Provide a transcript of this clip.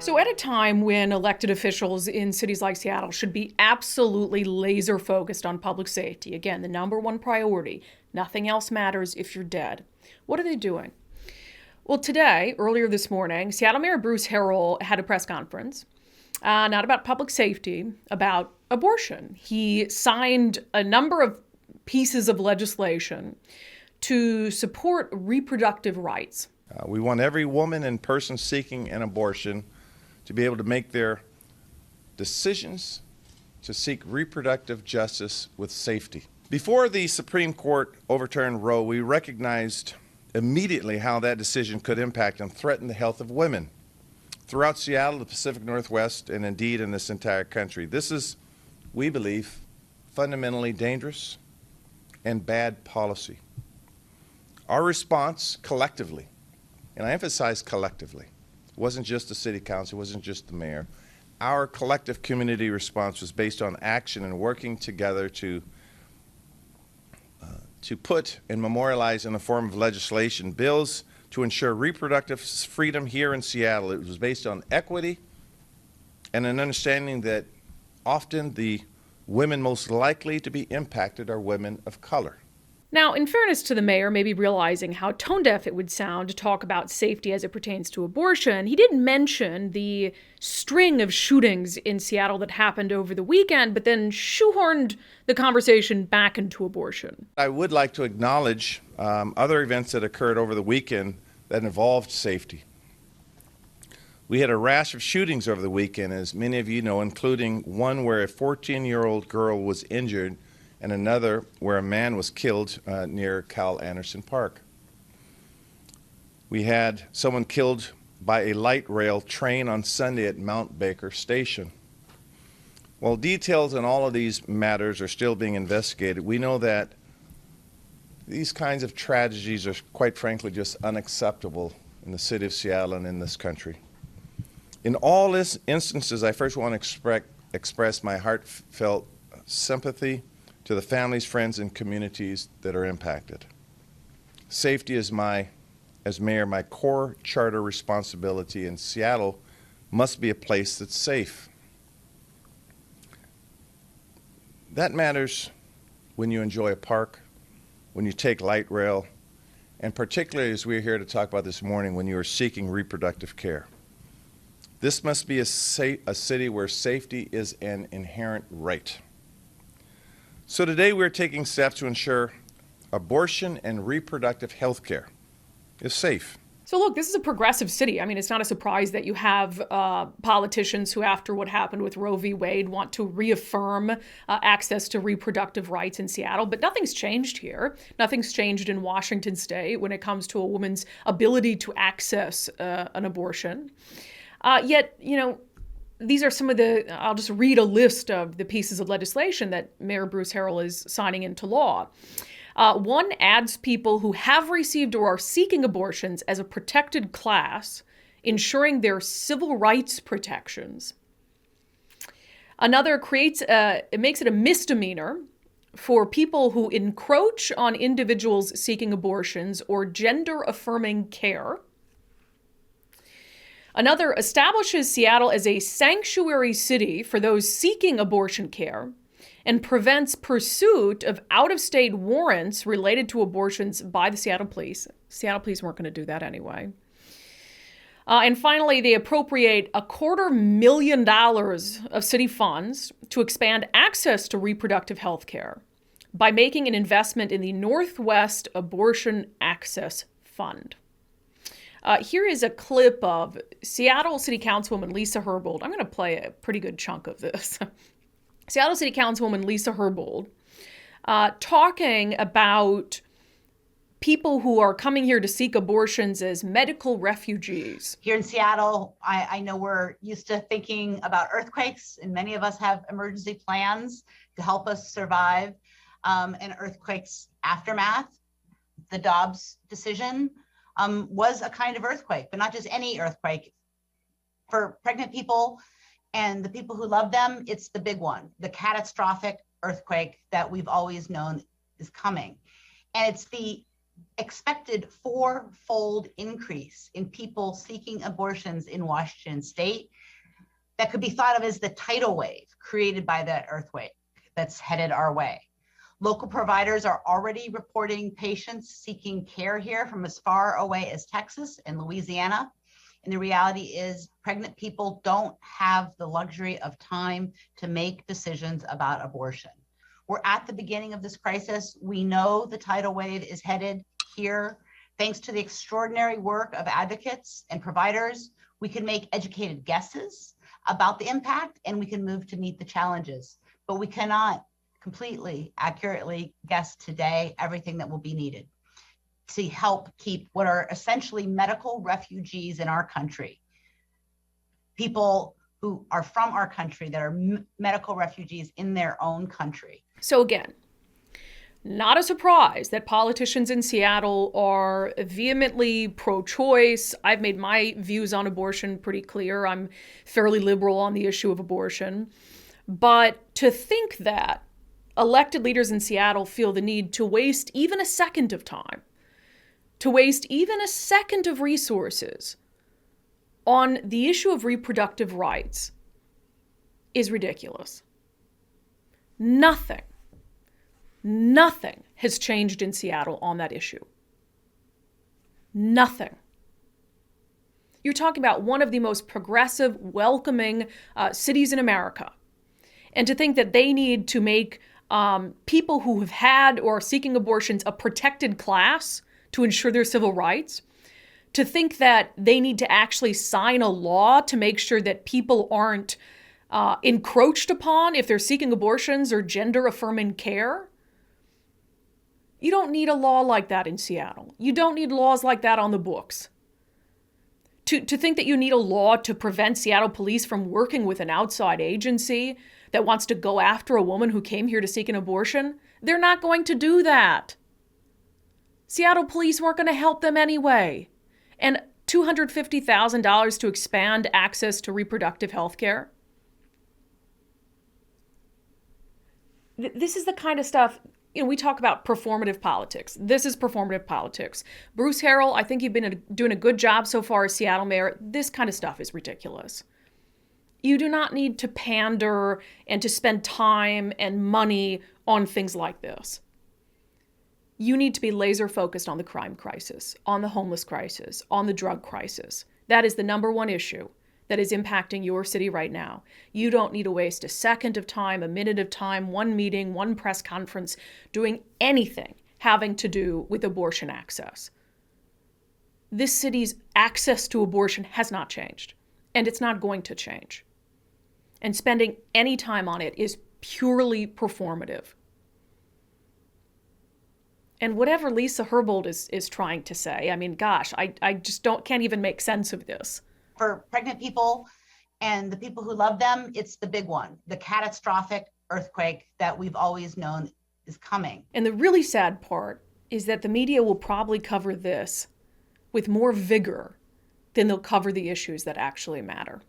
So, at a time when elected officials in cities like Seattle should be absolutely laser focused on public safety, again, the number one priority, nothing else matters if you're dead, what are they doing? Well, today, earlier this morning, Seattle Mayor Bruce Harrell had a press conference, not about public safety, about abortion. He signed a number of pieces of legislation to support reproductive rights. We want every woman and person seeking an abortion to be able to make their decisions to seek reproductive justice with safety. Before the Supreme Court overturned Roe, we recognized immediately how that decision could impact and threaten the health of women throughout Seattle, the Pacific Northwest, and indeed in this entire country. This is, we believe, fundamentally dangerous and bad policy. Our response collectively, and I emphasize collectively, it wasn't just the city council, it wasn't just the mayor. Our collective community response was based on action and working together to put and memorialize in the form of legislation bills to ensure reproductive freedom here in Seattle. It was based on equity and an understanding that often the women most likely to be impacted are women of color. Now, in fairness to the mayor, maybe realizing how tone-deaf it would sound to talk about safety as it pertains to abortion, he did mention the string of shootings in Seattle that happened over the weekend, but then shoehorned the conversation back into abortion. I would like to acknowledge other events that occurred over the weekend that involved safety. We had a rash of shootings over the weekend, as many of you know, including one where a 14-year-old girl was injured and another where a man was killed near Cal Anderson Park. We had someone killed by a light rail train on Sunday at Mount Baker Station. While details on all of these matters are still being investigated, we know that these kinds of tragedies are, quite frankly, just unacceptable in the city of Seattle and in this country. In all these instances, I first want to express my heartfelt sympathy to the families, friends, and communities that are impacted. Safety is as mayor, my core charter responsibility, and Seattle must be a place that's safe. That matters when you enjoy a park, when you take light rail, and particularly as we're here to talk about this morning, when you are seeking reproductive care. This must be a city where safety is an inherent right. So today we're taking steps to ensure abortion and reproductive health care is safe. So look, this is a progressive city. I mean, it's not a surprise that you have politicians who, after what happened with Roe v. Wade, want to reaffirm access to reproductive rights in Seattle. But nothing's changed here. Nothing's changed in Washington state when it comes to a woman's ability to access an abortion. Yet, you know, these are some of I'll just read a list of the pieces of legislation that Mayor Bruce Harrell is signing into law. One adds people who have received or are seeking abortions as a protected class, ensuring their civil rights protections. Another it makes it a misdemeanor for people who encroach on individuals seeking abortions or gender-affirming care. Another establishes Seattle as a sanctuary city for those seeking abortion care and prevents pursuit of out-of-state warrants related to abortions by the Seattle police. Seattle police weren't going to do that anyway. And finally, they appropriate $250,000 of city funds to expand access to reproductive health care by making an investment in the Northwest Abortion Access Fund. Here is a clip of Seattle City Councilwoman Lisa Herbold. I'm going to play a pretty good chunk of this. Seattle City Councilwoman Lisa Herbold talking about people who are coming here to seek abortions as medical refugees. Here in Seattle, I know we're used to thinking about earthquakes, and many of us have emergency plans to help us survive an earthquake's aftermath. The Dobbs decision was a kind of earthquake, but not just any earthquake. For pregnant people and the people who love them, it's the big one, the catastrophic earthquake that we've always known is coming. And it's the expected four-fold increase in people seeking abortions in Washington state that could be thought of as the tidal wave created by that earthquake that's headed our way. Local providers are already reporting patients seeking care here from as far away as Texas and Louisiana. And the reality is pregnant people don't have the luxury of time to make decisions about abortion. We're at the beginning of this crisis. We know the tidal wave is headed here. Thanks to the extraordinary work of advocates and providers, we can make educated guesses about the impact and we can move to meet the challenges. But we cannot completely accurately guess today everything that will be needed to help keep what are essentially medical refugees in our country, people who are from our country that are medical refugees in their own country. So again, not a surprise that politicians in Seattle are vehemently pro-choice. I've made my views on abortion pretty clear. I'm fairly liberal on the issue of abortion. But to think that elected leaders in Seattle feel the need to waste even a second of time, to waste even a second of resources on the issue of reproductive rights is ridiculous. Nothing has changed in Seattle on that issue. Nothing. You're talking about one of the most progressive, welcoming cities in America. And to think that they need to make people who have had or are seeking abortions a protected class to ensure their civil rights, to think that they need to actually sign a law to make sure that people aren't encroached upon if they're seeking abortions or gender-affirming care. You don't need a law like that in Seattle. You don't need laws like that on the books. To think that you need a law to prevent Seattle police from working with an outside agency that wants to go after a woman who came here to seek an abortion, they're not going to do that. Seattle police weren't going to help them anyway. And $250,000 to expand access to reproductive health care. This is the kind of stuff, we talk about performative politics. This is performative politics. Bruce Harrell, I think you've been doing a good job so far as Seattle mayor. This kind of stuff is ridiculous. You do not need to pander and to spend time and money on things like this. You need to be laser focused on the crime crisis, on the homeless crisis, on the drug crisis. That is the number one issue that is impacting your city right now. You don't need to waste a second of time, a minute of time, one meeting, one press conference, doing anything having to do with abortion access. This city's access to abortion has not changed, and it's not going to change. And spending any time on it is purely performative. And whatever Lisa Herbold is trying to say, I mean, gosh, I just can't even make sense of this. For pregnant people and the people who love them, it's the big one, the catastrophic earthquake that we've always known is coming. And the really sad part is that the media will probably cover this with more vigor than they'll cover the issues that actually matter.